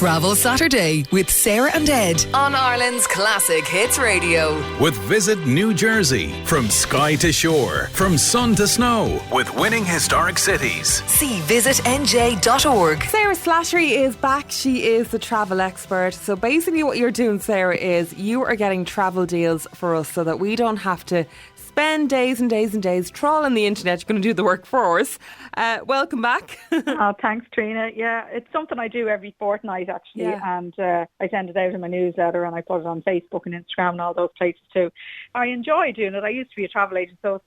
Travel Saturday with Sarah and Ed on Ireland's Classic Hits Radio. With Visit New Jersey. From sky to shore, from sun to snow, with winning historic cities. See visitnj.org. Sarah Slattery is back. She is the travel expert. So basically what you're doing, Sarah, is you are getting travel deals for us so that we don't have to spend days and days and days trawling the internet. You're going to do the work for us. Welcome back. Oh, thanks, Trina. Yeah, it's something I do every fortnight, actually. Yeah. And I send it out in my newsletter and I put it on Facebook and Instagram and all those places too. I enjoy doing it. I used to be a travel agent, so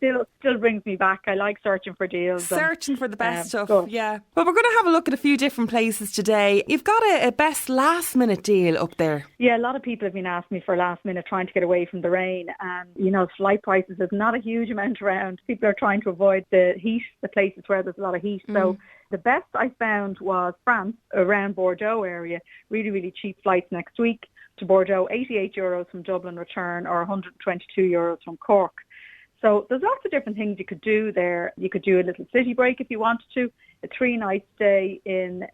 it still brings me back. I like searching for deals. Searching for the best stuff, good. yeah. But we're going to have a look at a few different places today. You've got a best last minute deal up there. Yeah, a lot of people have been asking me for last minute trying to get away from the rain. And, you know, flight prices, there's not a huge amount around. People are trying to avoid the heat, the places where there's a lot of heat. So the best I found was France, around Bordeaux area. Really, really cheap flights next week to Bordeaux, €88 from Dublin return or €122 from Cork. So there's lots of different things you could do there. You could do a little city break if you wanted to. A 3-night stay in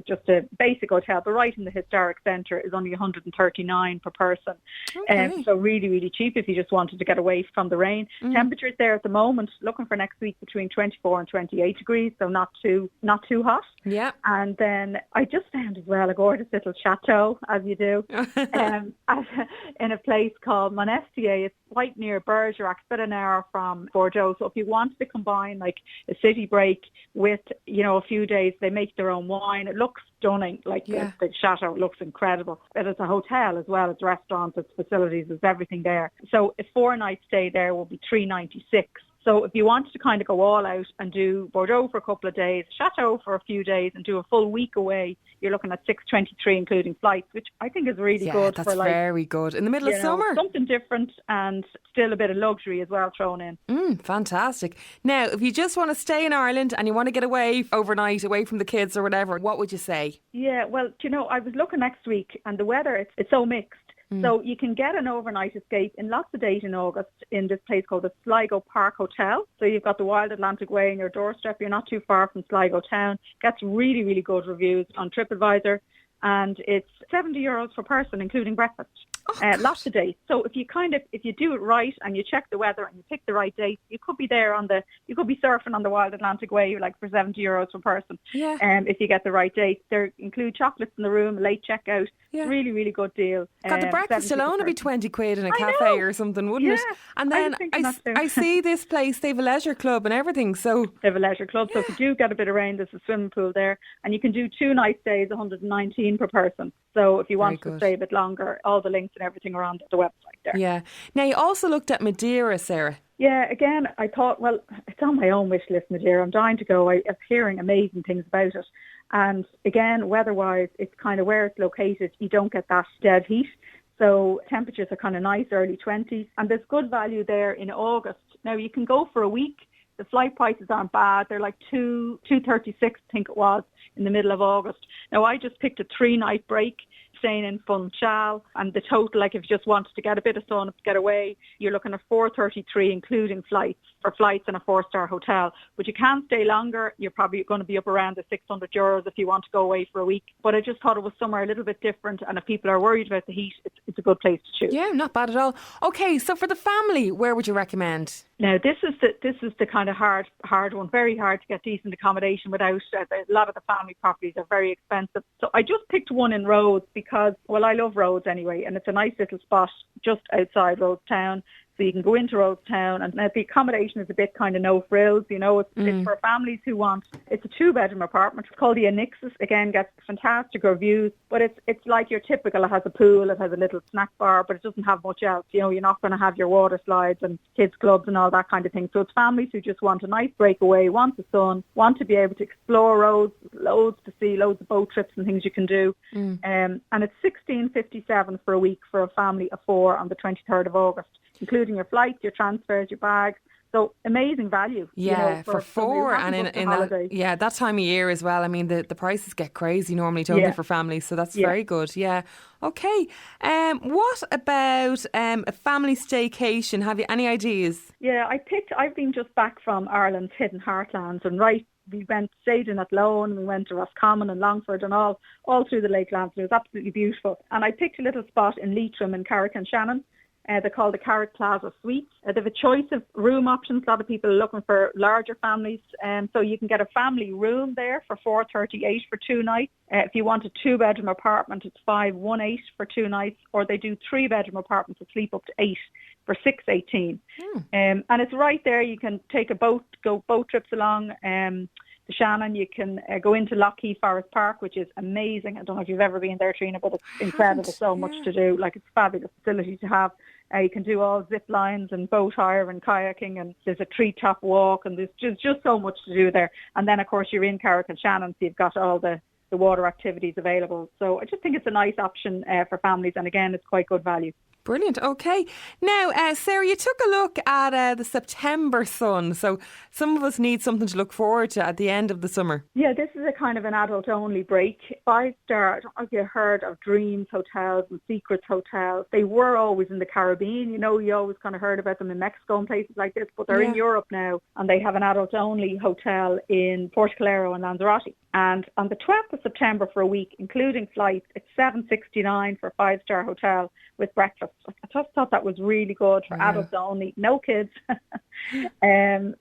just a basic hotel, but right in the historic centre is only $139 per person. Okay. So really, really cheap if you just wanted to get away from the rain. Temperatures there at the moment, looking for next week between 24 and 28 degrees, so not too hot. Yeah. And then I just found as well a gorgeous little chateau, as you do, in a place called Monestier. It's right near Bergerac, about an hour from Bordeaux. So if you wanted to combine like a city break with, you know, a few days, they make their own wine. It looks stunning. Like the chateau looks incredible. But it's a hotel as well. It's restaurants, it's facilities, there's everything there. So a 4-night stay there will be $396. So if you wanted to kind of go all out and do Bordeaux for a couple of days, Chateau for a few days and do a full week away, you're looking at $623 including flights, which I think is really good. That's for like, very good. In the middle of summer. Something different and still a bit of luxury as well thrown in. Fantastic. Now, if you just want to stay in Ireland and you want to get away overnight, away from the kids or whatever, what would you say? Yeah, well, you know, I was looking next week and the weather, it's so mixed. So you can get an overnight escape in lots of days in August in this place called the Sligo Park Hotel. So you've got the Wild Atlantic Way on your doorstep. You're not too far from Sligo town. Gets really, really good reviews on TripAdvisor. And it's €70 per person, including breakfast. Lots of dates. So if you do it right and you check the weather and you pick the right date, you could be you could be surfing on the Wild Atlantic Way like for €70 per person. Yeah. If you get the right date. There include chocolates in the room, a late checkout. Yeah. Really, really good deal. God, the breakfast alone would be 20 quid in a cafe or something, wouldn't it? And then I see this place, they have a leisure club and everything. So they have a leisure club. So if you do get a bit of rain, there's a swimming pool there. And you can do 2-night stays, $119 per person. So if you want to stay a bit longer, all the links and everything are on the website there. Yeah. Now, you also looked at Madeira, Sarah. Yeah, again, I thought, well, it's on my own wish list, Madeira. I'm dying to go. I'm hearing amazing things about it. And again, weather-wise, it's kind of where it's located. You don't get that dead heat. So temperatures are kind of nice, early 20s. And there's good value there in August. Now, you can go for a week. The flight prices aren't bad. They're like $236, I think it was, in the middle of August. Now, I just picked a 3-night break, staying in Funchal, and the total, like if you just wanted to get a bit of sun, get away, you're looking at $433, including flights and a 4-star hotel. But you can stay longer. You're probably going to be up around the €600 if you want to go away for a week. But I just thought it was somewhere a little bit different, and if people are worried about the heat, it's a good place to choose. Yeah, not bad at all. Okay, so for the family, where would you recommend? Now, this is the kind of hard one. Very hard to get decent accommodation without. A lot of the family properties are very expensive. So I just picked one in Rhodes because, well, I love Rhodes anyway, and it's a nice little spot just outside Rhodes town. So you can go into Rhodes town, and the accommodation is a bit kind of no frills, you know. It's for families who want. It's a 2-bedroom apartment. It's called the Annexus. Again, gets fantastic reviews, but it's like your typical. It has a pool, it has a little snack bar, but it doesn't have much else. You know, you're not going to have your water slides and kids clubs and all that kind of thing. So it's families who just want a nice breakaway, want the sun, want to be able to explore Rhodes, loads to see, loads of boat trips and things you can do. And it's $16.57 for a week for a family of 4 on the 23rd of August. Including your flights, your transfers, your bags. So amazing value. Yeah, you know, for 4 and in that time of year as well. I mean, the prices get crazy normally, don't they, for families? So that's very good. Yeah. Okay. What about a family staycation? Have you any ideas? Yeah, I've been just back from Ireland's hidden heartlands and right We stayed in Athlone, we went to Roscommon and Longford and all through the Lakelands. It was absolutely beautiful. And I picked a little spot in Leitrim in Carrick-on-Shannon. They're called the Carrick Plaza Suites. They have a choice of room options. A lot of people are looking for larger families. So you can get a family room there for $438 for 2 nights. If you want a 2-bedroom apartment, it's $518 for 2 nights. Or they do 3-bedroom apartments to sleep up to 8 for $618. And it's right there. You can take go boat trips along the Shannon. You can go into Lockheed Forest Park, which is amazing. I don't know if you've ever been there, Trina, but it's incredible. So much to do. Like, it's a fabulous facility to have. You can do all zip lines and boat hire and kayaking, and there's a treetop walk, and there's just so much to do there. And then, of course, you're in Carrick-on-Shannon, so you've got all the water activities available. So I just think it's a nice option for families, and again, it's quite good value. Brilliant. Okay. Now, Sarah, you took a look at the September sun. So some of us need something to look forward to at the end of the summer. Yeah, this is a kind of an adult-only break. 5-star, I don't know if you heard of Dreams Hotels and Secrets Hotels. They were always in the Caribbean. You know, you always kind of heard about them in Mexico and places like this, but they're in Europe now, and they have an adult-only hotel in Portocalero and Lanzarote. And on the 12th of September for a week, including flights, it's $769 for a 5-star hotel with breakfast. I just thought that was really good for adults only, no kids. And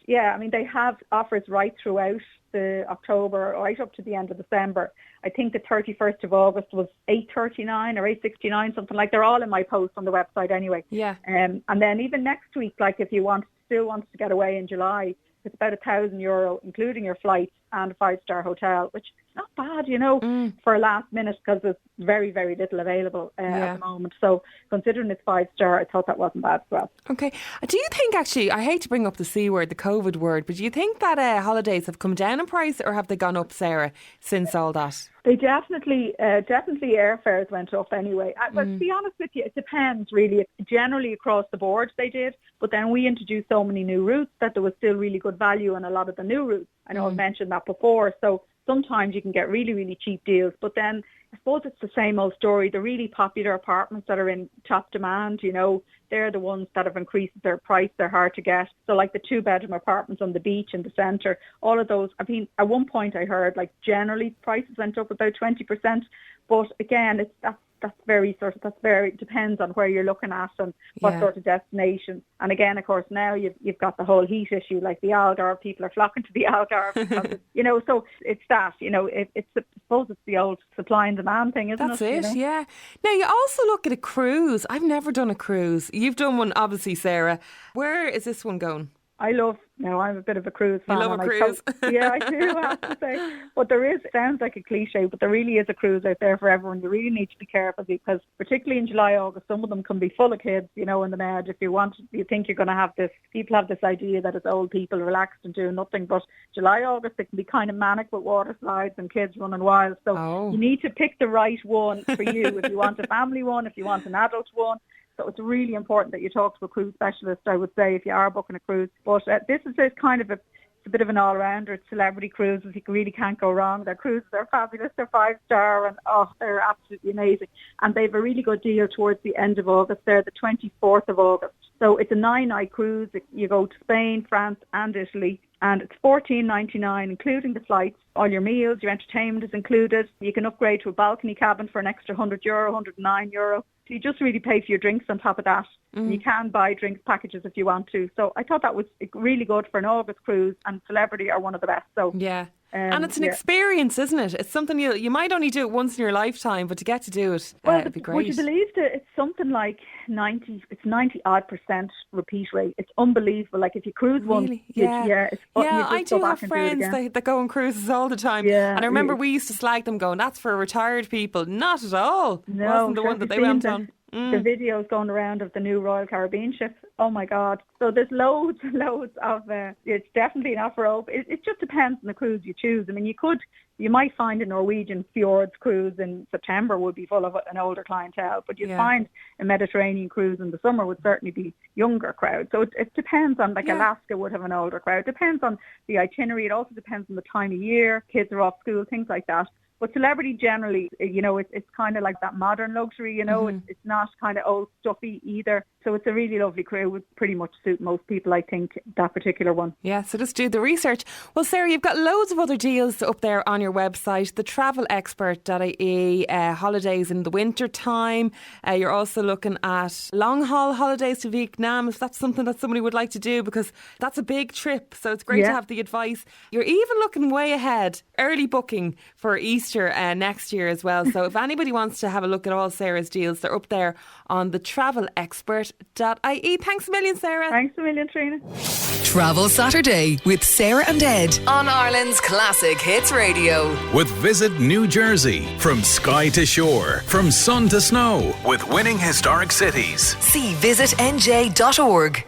yeah, I mean, they have offers right throughout the October, right up to the end of December. I think the 31st of August was $839 or $869, something like. They're all in my post on the website anyway. Yeah. And then even next week, like if you still want to get away in July, it's about €1,000, including your flights and a 5-star hotel, which is not bad, you know, for a last minute, because there's very, very little available at the moment. So considering it's 5-star, I thought that wasn't bad as well. Okay. Do you think, actually, I hate to bring up the C word, the COVID word, but do you think that holidays have come down in price, or have they gone up, Sarah, since all that? They definitely airfares went up anyway. But to be honest with you, it depends really. Generally across the board they did, but then we introduced so many new routes that there was still really good value on a lot of the new routes. I know I've mentioned that before. So sometimes you can get really, really cheap deals, but then I suppose it's the same old story. The really popular apartments that are in top demand, you know, they're the ones that have increased their price. They're hard to get. So like the 2-bedroom apartments on the beach in the centre, all of those. I mean, at one point I heard like generally prices went up about 20%. But again, that's very depends on where you're looking at and what sort of destination. And again, of course, now you've got the whole heat issue, like the Algarve. People are flocking to the Algarve because you know. So it's that, you know, I suppose it's the old supply and demand thing, isn't it? That's it, you know? yeah. Now you also look at a cruise. I've never done a cruise. You've done one, obviously, Sarah. Where is this one going? I'm a bit of a cruise fan. You love a cruise? Yeah, I do, I have to say. But it sounds like a cliche, but there really is a cruise out there for everyone. You really need to be careful, because particularly in July, August, some of them can be full of kids, you know, in the Med. If you think you're going to have this, people have this idea that it's old people relaxed and doing nothing. But July, August, it can be kind of manic with water slides and kids running wild. So you need to pick the right one for you. If you want a family one, if you want an adult one. So it's really important that you talk to a cruise specialist, I would say, if you are booking a cruise. But this is a kind of it's a bit of an all-rounder. It's celebrity cruises. You really can't go wrong. Their cruises are fabulous. They're 5-star and they're absolutely amazing. And they have a really good deal towards the end of August. They're the 24th of August. So it's a 9-night cruise. You go to Spain, France and Italy. And it's $14.99, including the flights. All your meals, your entertainment is included. You can upgrade to a balcony cabin for an extra €100, €109. So you just really pay for your drinks on top of that. You can buy drinks packages if you want to. So I thought that was really good for an August cruise, and Celebrity are one of the best. So yeah. And it's an experience, isn't it? It's something you might only do it once in your lifetime, but to get to do it, it'd be great. Would you believe that it's something like 90-odd% repeat rate? It's unbelievable. Like if you cruise once, I do have friends that go on cruises all the time. Yeah, and I remember we used to slag them going, that's for retired people. Not at all. No, it wasn't the one that they went on. The videos going around of the new Royal Caribbean ship. Oh my God. So there's loads of, it's definitely an offer up. It just depends on the cruise you choose. I mean, you might find a Norwegian fjords cruise in September would be full of an older clientele, but you'd find a Mediterranean cruise in the summer would certainly be younger crowd. So it depends on, Alaska would have an older crowd. It depends on the itinerary. It also depends on the time of year. Kids are off school, things like that. But celebrity generally, it's kind of like that modern luxury, it's not kind of old stuffy either. So it's a really lovely career. It would pretty much suit most people, I think, that particular one. Yeah, so just do the research. Well, Sarah, you've got loads of other deals up there on your website, thetravelexpert.ie, holidays in the winter time. You're also looking at long haul holidays to Vietnam, if that's something that somebody would like to do, because that's a big trip. So it's great to have the advice. You're even looking way ahead, early booking for Easter next year as well. So if anybody wants to have a look at all Sarah's deals, they're up there on thetravelexpert.ie. Thanks a million, Sarah. Thanks a million, Trina. Travel Saturday with Sarah and Ed on Ireland's Classic Hits Radio. With Visit New Jersey. From sky to shore, from sun to snow, with winning historic cities. See visitnj.org.